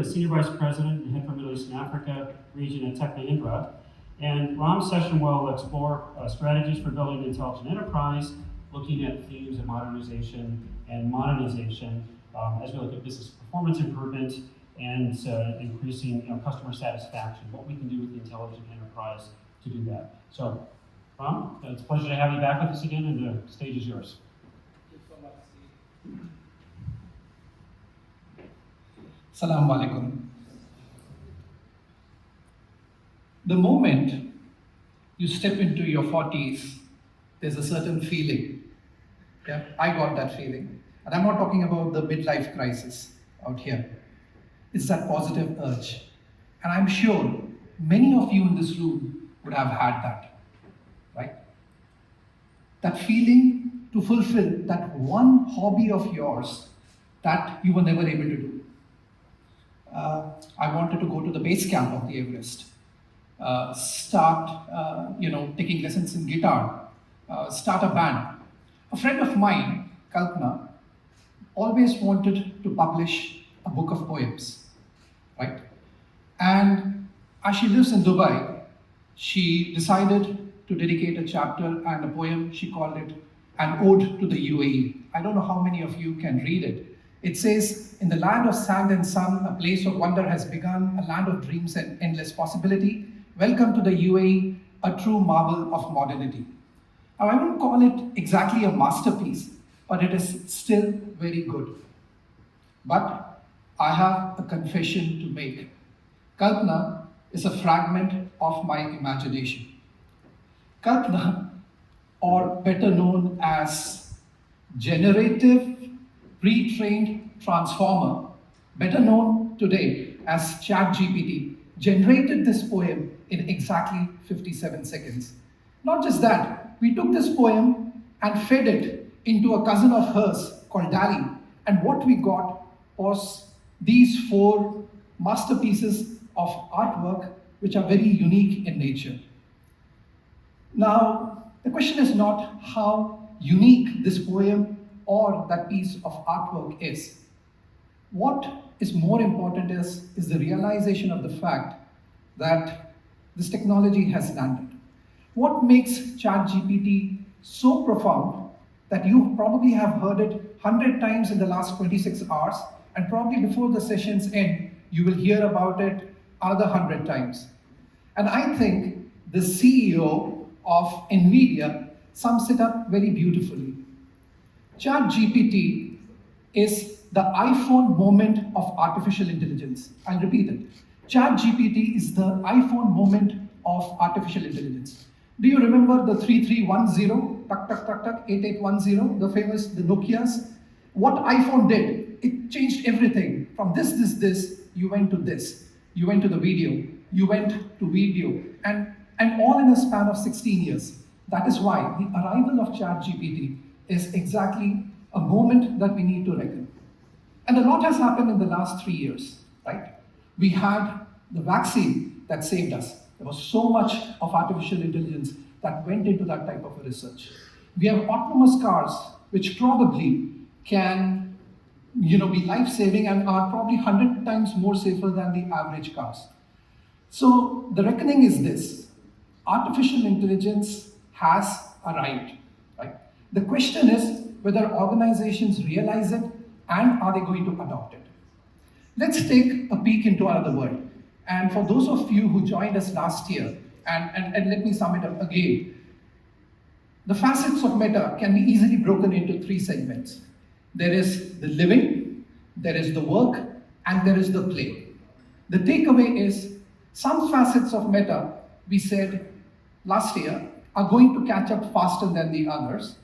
the Senior Vice President and Head for Middle East and Africa region at Tech Mahindra. And Ram's session will explore strategies for building an intelligent enterprise, looking at themes of modernization and modernization as we look at business performance improvement and increasing customer satisfaction, what we can do with the intelligent enterprise to do that. So, Ram, it's a pleasure to have you back with us again, and the stage is yours. Thank you so much, Steve. Assalamu alaikum. The moment you step into your 40s, there's a certain feeling. Yeah, I got that feeling. And I'm not talking about the midlife crisis out here. It's that positive urge. And I'm sure many of you in this room would have had that, right? That feeling to fulfill that one hobby of yours that you were never able to do. I wanted to go to the base camp of the Everest, start taking lessons in guitar, start a band. A friend of mine, Kalpana, always wanted to publish a book of poems, right? And as she lives in Dubai, she decided to dedicate a chapter and a poem. She called it An Ode to the UAE. I don't know how many of you can read it. It says, in the land of sand and sun, a place of wonder has begun, a land of dreams and endless possibility. Welcome to the UAE, a true marvel of modernity. Now, I wouldn't call it exactly a masterpiece, but it is still very good. But I have a confession to make. Kalpana is a fragment of my imagination. Kalpana, or better known as generative pre-trained transformer, better known today as ChatGPT, generated this poem in exactly 57 seconds. Not just that, we took this poem and fed it into a cousin of hers called Dali, and what we got was these 4 masterpieces of artwork which are very unique in nature. Now, the question is not how unique this poem or that piece of artwork is. What is more important is the realization of the fact that this technology has landed. What makes ChatGPT so profound that you probably have heard it 100 times in the last 26 hours, and probably before the sessions end, you will hear about it another 100 times. And I think the CEO of NVIDIA sums it up very beautifully. ChatGPT is the iPhone moment of artificial intelligence. I'll repeat it. ChatGPT is the iPhone moment of artificial intelligence. Do you remember the 3310, 8810, the famous, the Nokias? What iPhone did, it changed everything. From this, you went to this. You went to the video. You went to video. And all in a span of 16 years. That is why the arrival of ChatGPT is exactly a moment that we need to reckon. And a lot has happened in the last 3 years, right? We had the vaccine that saved us. There was so much of artificial intelligence that went into that type of research. We have autonomous cars, which probably can be life-saving and are probably 100 times more safer than the average cars. So the reckoning is this: artificial intelligence has arrived, right? The question is whether organizations realize it and are they going to adopt it. Let's take a peek into another world. And for those of you who joined us last year, and let me sum it up again, the facets of Meta can be easily broken into 3 segments. There is the living, there is the work, and there is the play. The takeaway is some facets of Meta, we said last year, are going to catch up faster than the others.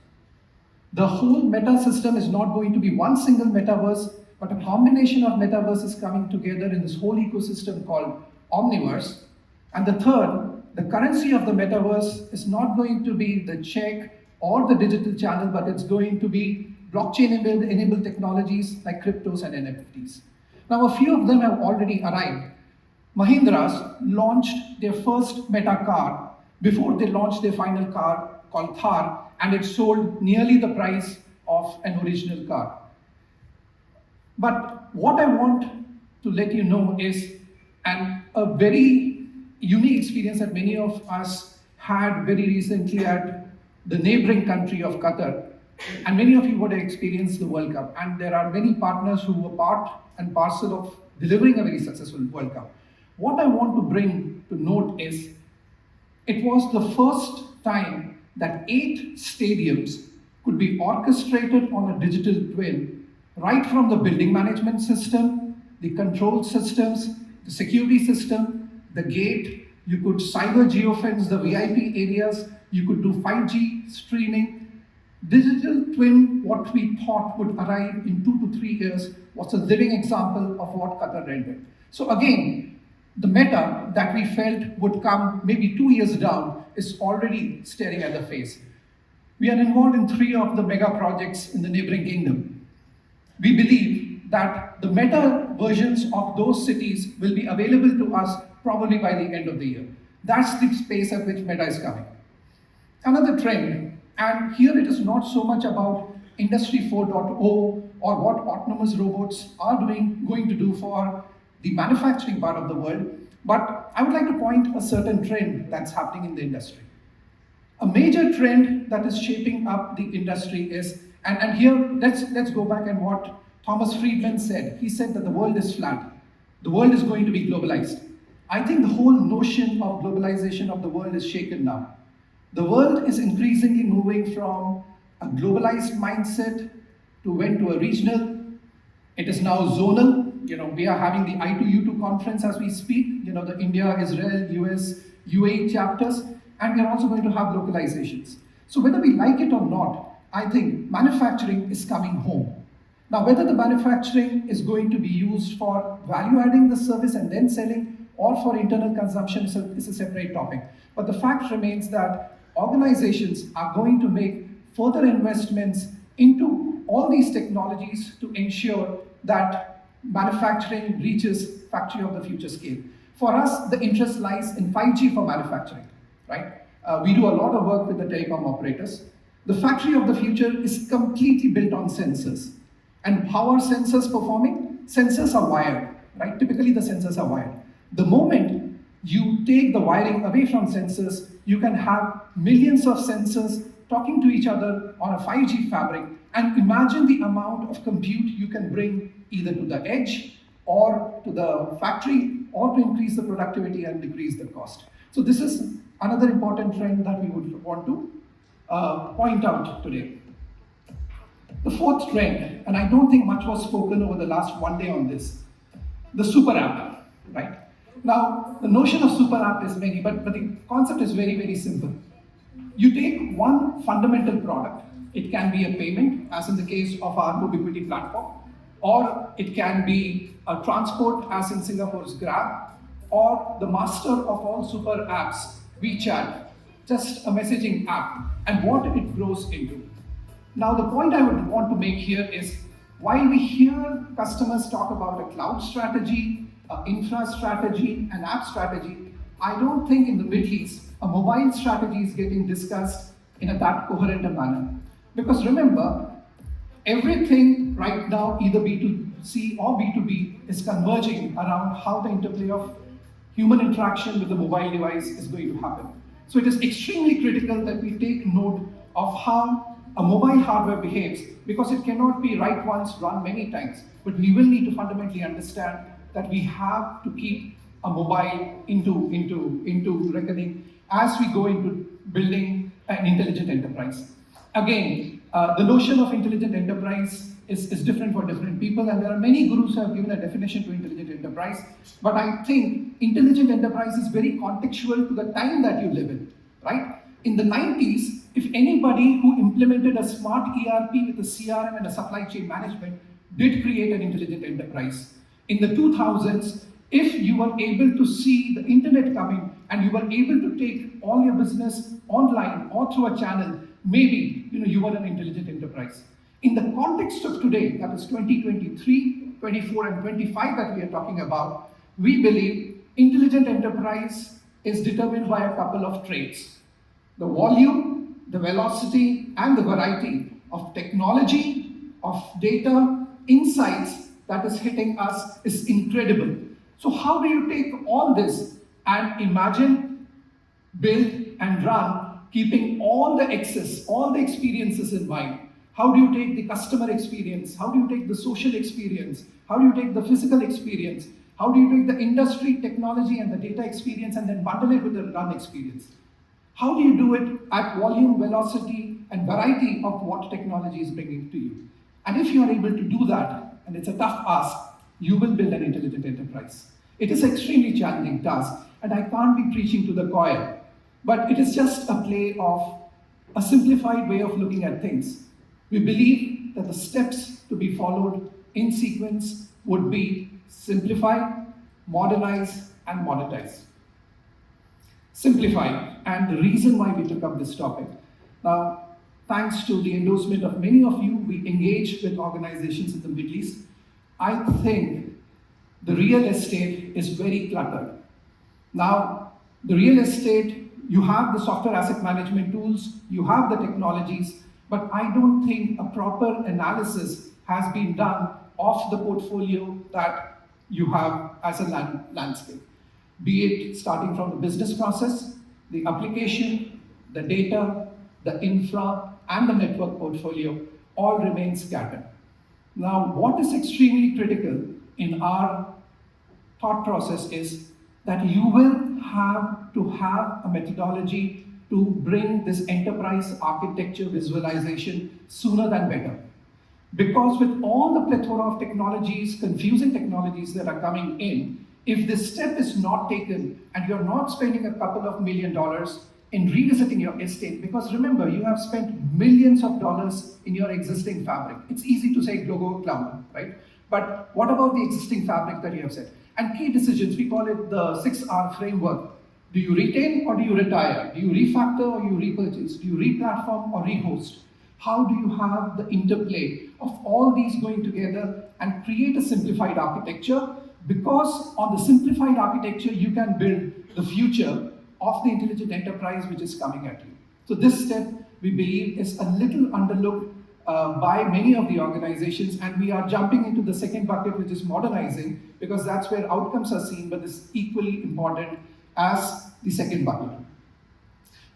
The whole Meta system is not going to be one single metaverse, but a combination of metaverses coming together in this whole ecosystem called Omniverse. And the third, the currency of the metaverse is not going to be the check or the digital channel, but it's going to be blockchain-enabled technologies like cryptos and NFTs. Now, a few of them have already arrived. Mahindra's launched their first Meta car before they launched their final car called Thar, and it sold nearly the price of an original car. But what I want to let you know is, and a very unique experience that many of us had very recently at the neighboring country of Qatar. And many of you would have experienced the World Cup. And there are many partners who were part and parcel of delivering a very successful World Cup. What I want to bring to note is it was the first time that 8 stadiums could be orchestrated on a digital twin, right from the building management system, the control systems, the security system, the gate. You could cyber geofence the VIP areas, you could do 5G streaming. Digital twin, what we thought would arrive in 2 to 3 years, was a living example of what Qatar rendered. So again, the meta that we felt would come maybe 2 years down is already staring at the face. We are involved in 3 of the mega projects in the neighboring kingdom. We believe that the meta versions of those cities will be available to us probably by the end of the year. That's the space at which meta is coming. Another trend, and here it is not so much about Industry 4.0 or what autonomous robots are going to do for the manufacturing part of the world, but I would like to point a certain trend that's happening in the industry. A major trend that is shaping up the industry is, and here let's go back and what Thomas Friedman said. He said that the world is flat. The world is going to be globalized. I think the whole notion of globalization of the world is shaken now. The world is increasingly moving from a globalized mindset to a regional. It is now zonal. We are having the I2U2 conference as we speak. The India, Israel, US, UAE chapters, and we are also going to have localizations. So whether we like it or not, I think manufacturing is coming home. Now, whether the manufacturing is going to be used for value adding the service and then selling, or for internal consumption is a separate topic. But the fact remains that organizations are going to make further investments into all these technologies to ensure that manufacturing reaches factory of the future scale. For us, the interest lies in 5G for manufacturing, right? We do a lot of work with the telecom operators. The factory of the future is completely built on sensors. And how are sensors performing? Sensors are wired, right? Typically the sensors are wired. The moment you take the wiring away from sensors, you can have millions of sensors talking to each other on a 5G fabric, and imagine the amount of compute you can bring either to the edge or to the factory, or to increase the productivity and decrease the cost. So this is another important trend that we would want to point out today. The fourth trend, and I don't think much was spoken over the last one day on this, the super app, right? Now, the notion of super app is many, but the concept is very, very simple. You take one fundamental product. It can be a payment, as in the case of our ubiquity platform, or it can be a transport, as in Singapore's Grab, or the master of all super apps, WeChat, just a messaging app, and what it grows into. Now, the point I would want to make here is, while we hear customers talk about a cloud strategy, an infra strategy, an app strategy, I don't think in the Middle East, a mobile strategy is getting discussed in a that coherent a manner. Because remember, everything right now, either B2C or B2B, is converging around how the interplay of human interaction with the mobile device is going to happen. So it is extremely critical that we take note of how a mobile hardware behaves, because it cannot be write once, run many times. But we will need to fundamentally understand that we have to keep a mobile into reckoning as we go into building an intelligent enterprise. Again, the notion of intelligent enterprise is different for different people, and there are many gurus who have given a definition to intelligent enterprise. But I think intelligent enterprise is very contextual to the time that you live in, right? In the 90s, if anybody who implemented a smart ERP with a CRM and a supply chain management did create an intelligent enterprise. In the 2000s, if you were able to see the internet coming and you were able to take all your business online or through a channel, maybe you were an intelligent enterprise. In the context of today, that is 2023, 24, and 25 that we are talking about, we believe intelligent enterprise is determined by a couple of traits: the volume, the velocity, and the variety of technology, of data, insights that is hitting us is incredible. So how do you take all this and imagine, build, and run, keeping all the excess, all the experiences in mind? How do you take the customer experience? How do you take the social experience? How do you take the physical experience? How do you take the industry, technology, and the data experience and then bundle it with the run experience? How do you do it at volume, velocity, and variety of what technology is bringing to you? And if you are able to do that, and it's a tough ask, you will build an intelligent enterprise. It is an extremely challenging task, and I can't be preaching to the choir, but it is just a play of a simplified way of looking at things. We believe that the steps to be followed in sequence would be simplify, modernize, and monetize. Simplify, and the reason why we took up this topic. Now, thanks to the endorsement of many of you, we engage with organizations in the Middle East. I think the real estate is very cluttered. Now, the real estate, you have the software asset management tools, you have the technologies, but I don't think a proper analysis has been done of the portfolio that you have as a landscape. Be it starting from the business process, the application, the data, the infra, and the network portfolio all remain scattered. Now, what is extremely critical in our thought process is that you will have to have a methodology to bring this enterprise architecture visualization sooner than better. Because with all the plethora of technologies, confusing technologies that are coming in, if this step is not taken and you're not spending a couple of $1 million in revisiting your estate, because remember, you have spent millions of dollars in your existing fabric. It's easy to say go cloud, right? But what about the existing fabric that you have set? And key decisions, we call it the 6R framework. Do you retain or do you retire? Do you refactor or you repurchase? Do you re-platform or rehost? How do you have the interplay of all these going together and create a simplified architecture? Because on the simplified architecture, you can build the future of the intelligent enterprise which is coming at you. So this step, we believe, is a little underlooked by many of the organizations, and we are jumping into the second bucket, which is modernizing, because that's where outcomes are seen, but is equally important as the second bucket.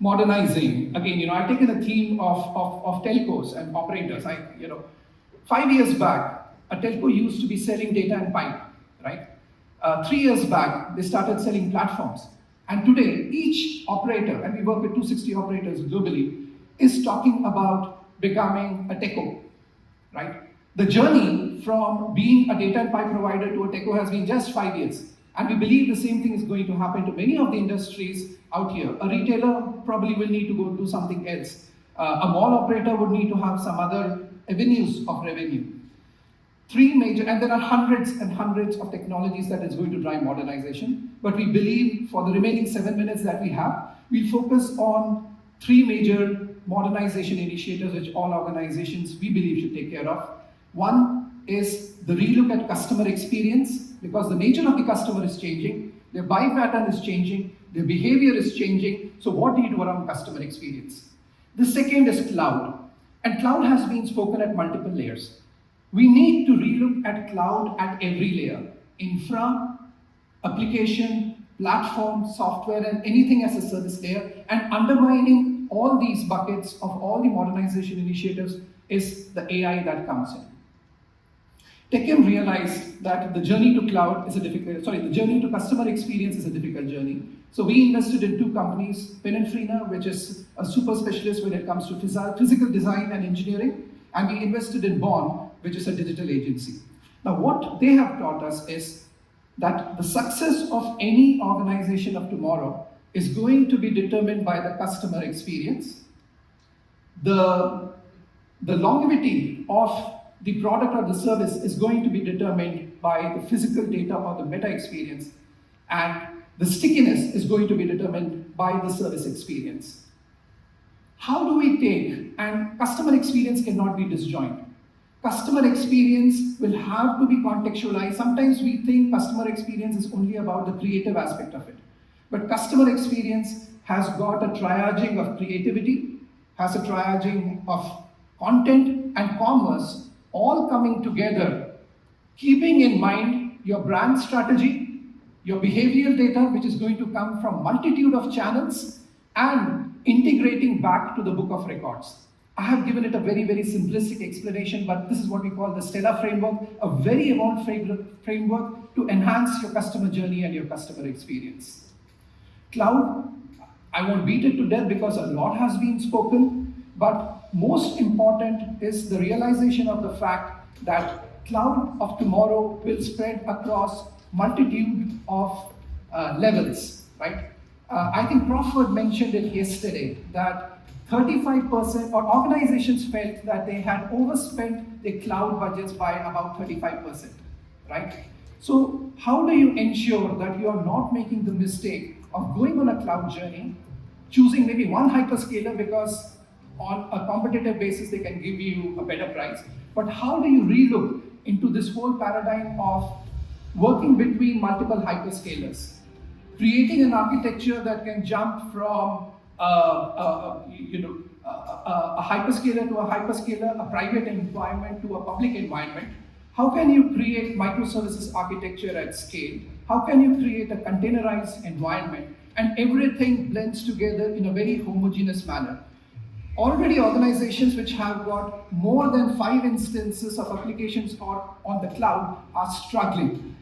Modernizing, again, I've taken a theme of telcos and operators. 5 years back, a telco used to be selling data and pipe, right? 3 years back, they started selling platforms. And today, each operator, and we work with 260 operators globally, is talking about becoming a techo, right? The journey from being a data and pipe provider to a techo has been just 5 years. And we believe the same thing is going to happen to many of the industries out here. A retailer probably will need to go do something else. A mall operator would need to have some other avenues of revenue. Three major, and there are hundreds and hundreds of technologies that is going to drive modernization. But we believe for the remaining 7 minutes that we have, we'll focus on three major modernization initiatives which all organizations we believe should take care of. One is the relook at customer experience, because the nature of the customer is changing, their buying pattern is changing, their behavior is changing. So what do you do around customer experience? The second is cloud. And cloud has been spoken at multiple layers. We need to relook at cloud at every layer. Infra, application, platform, software, and anything as a service layer. And undermining all these buckets of all the modernization initiatives is the AI that comes in. TechM realized that the journey to cloud is the journey to customer experience is a difficult journey. So we invested in two companies, Pininfarina, which is a super specialist when it comes to physical design and engineering, and we invested in Bond, which is a digital agency. Now, what they have taught us is that the success of any organization of tomorrow is going to be determined by the customer experience. The longevity of the product or the service is going to be determined by the physical data or the meta experience, and the stickiness is going to be determined by the service experience. How do we take, and customer experience cannot be disjoint. Customer experience will have to be contextualized. Sometimes we think customer experience is only about the creative aspect of it. But customer experience has got a triaging of creativity, has a triaging of content and commerce, all coming together, keeping in mind your brand strategy, your behavioral data, which is going to come from multitude of channels, and integrating back to the book of records. I have given it a very, very simplistic explanation, but this is what we call the Stella framework, a very evolved framework to enhance your customer journey and your customer experience. Cloud, I won't beat it to death because a lot has been spoken, but most important is the realization of the fact that cloud of tomorrow will spread across multitude of levels, right? I think Crawford mentioned it yesterday that 35% or organizations felt that they had overspent their cloud budgets by about 35%, right? So how do you ensure that you are not making the mistake of going on a cloud journey, choosing maybe one hyperscaler because on a competitive basis they can give you a better price, but how do you relook into this whole paradigm of working between multiple hyperscalers, creating an architecture that can jump from a hyperscaler to a hyperscaler, a private environment to a public environment? How can you create microservices architecture at scale? How can you create a containerized environment? And everything blends together in a very homogeneous manner. Already organizations which have got more than 5 instances of applications on the cloud are struggling,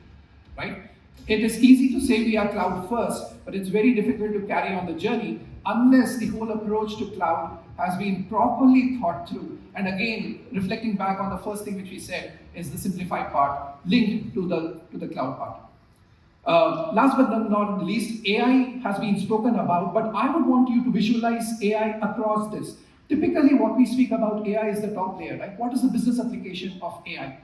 right? It is easy to say we are cloud first, but it's very difficult to carry on the journey unless the whole approach to cloud has been properly thought through. And again, reflecting back on the first thing which we said is the simplified part linked to the cloud part. Last but not least, AI has been spoken about, but I would want you to visualize AI across this. Typically, what we speak about AI is the top layer, right? What is the business application of AI?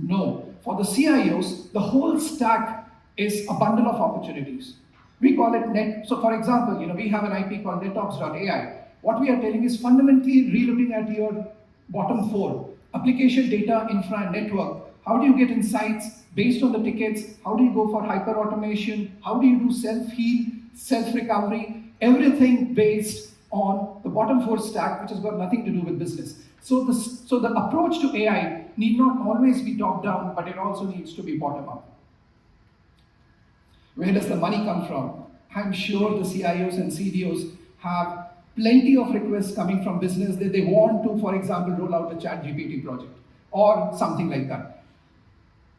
No. For the CIOs, the whole stack is a bundle of opportunities. We call it net. So for example, we have an IP called netops.ai. What we are telling is fundamentally relooking at your bottom 4, application, data, infra, and network. How do you get insights based on the tickets? How do you go for hyper automation? How do you do self-heal, self-recovery? Everything based on the bottom 4 stack, which has got nothing to do with business. So the approach to AI need not always be top-down, but it also needs to be bottom-up. Where does the money come from? I'm sure the CIOs and CDOs have plenty of requests coming from business that they want to, for example, roll out a ChatGPT project or something like that.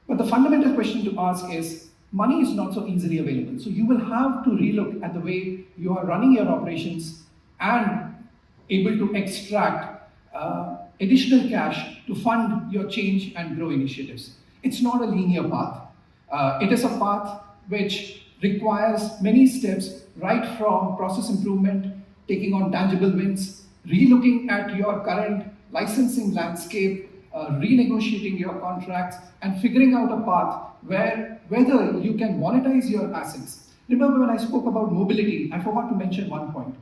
But the fundamental question to ask is, money is not so easily available. So you will have to relook at the way you are running your operations and able to extract additional cash to fund your change and grow initiatives. It's not a linear path. It is a path which requires many steps, right from process improvement, taking on tangible wins, relooking at your current licensing landscape, renegotiating your contracts, and figuring out a path whether you can monetize your assets. Remember when I spoke about mobility, I forgot to mention one point.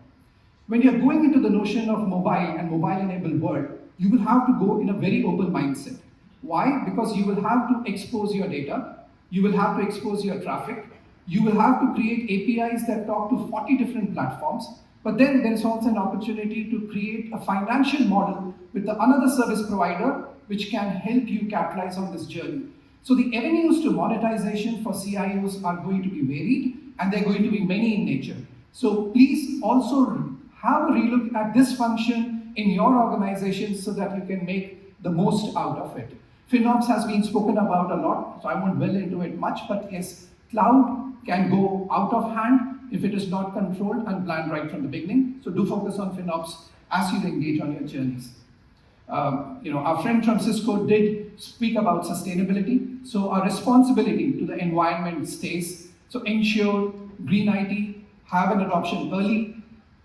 When you're going into the notion of mobile and mobile-enabled world, you will have to go in a very open mindset. Why? Because you will have to expose your data, you will have to expose your traffic, you will have to create APIs that talk to 40 different platforms, but then there's also an opportunity to create a financial model with another service provider which can help you capitalize on this journey. So the avenues to monetization for CIOs are going to be varied and they're going to be many in nature. So please also have a relook at this function in your organization so that you can make the most out of it. FinOps has been spoken about a lot, so I won't dwell into it much, but yes, cloud can go out of hand if it is not controlled and planned right from the beginning. So do focus on FinOps as you engage on your journeys. Our friend from Cisco did speak about sustainability. So our responsibility to the environment stays. So ensure green IT, have an adoption early,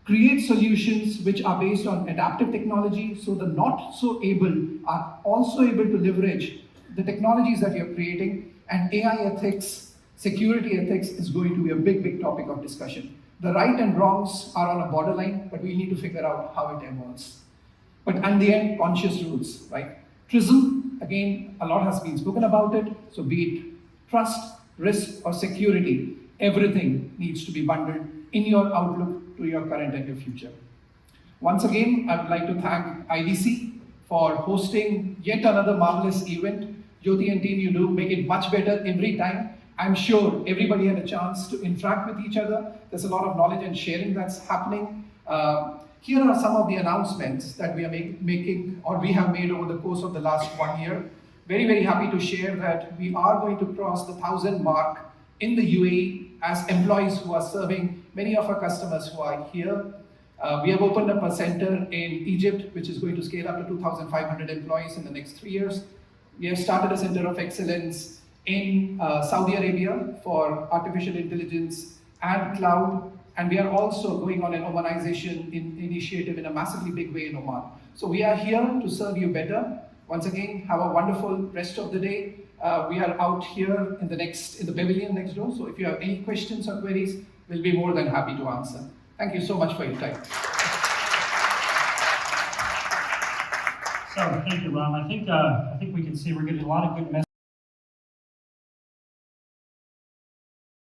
create solutions which are based on adaptive technology so the not so able are also able to leverage the technologies that you're creating, and AI ethics, security ethics is going to be a big, big topic of discussion. The right and wrongs are on a borderline, but we need to figure out how it evolves. But in the end, conscious rules, right? TRISM, again, a lot has been spoken about it. So be it trust, risk, or security, everything needs to be bundled in your outlook to your current and your future. Once again, I would like to thank IDC for hosting yet another marvelous event. Jyoti and team, you do make it much better every time. I'm sure everybody had a chance to interact with each other. There's a lot of knowledge and sharing that's happening. Here are some of the announcements that we are making or we have made over the course of the last 1 year. Very, very happy to share that we are going to cross the 1,000 mark in the UAE as employees who are serving many of our customers who are here. We have opened up a center in Egypt, which is going to scale up to 2,500 employees in the next 3 years. We have started a center of excellence in Saudi Arabia for artificial intelligence and cloud. And we are also going on an Modernization initiative in a massively big way in Oman. So we are here to serve you better. Once again, have a wonderful rest of the day. We are out here in the pavilion next door. So if you have any questions or queries, we'll be more than happy to answer. Thank you so much for your time. So thank you, Ram. I think we can see we're getting a lot of good messages.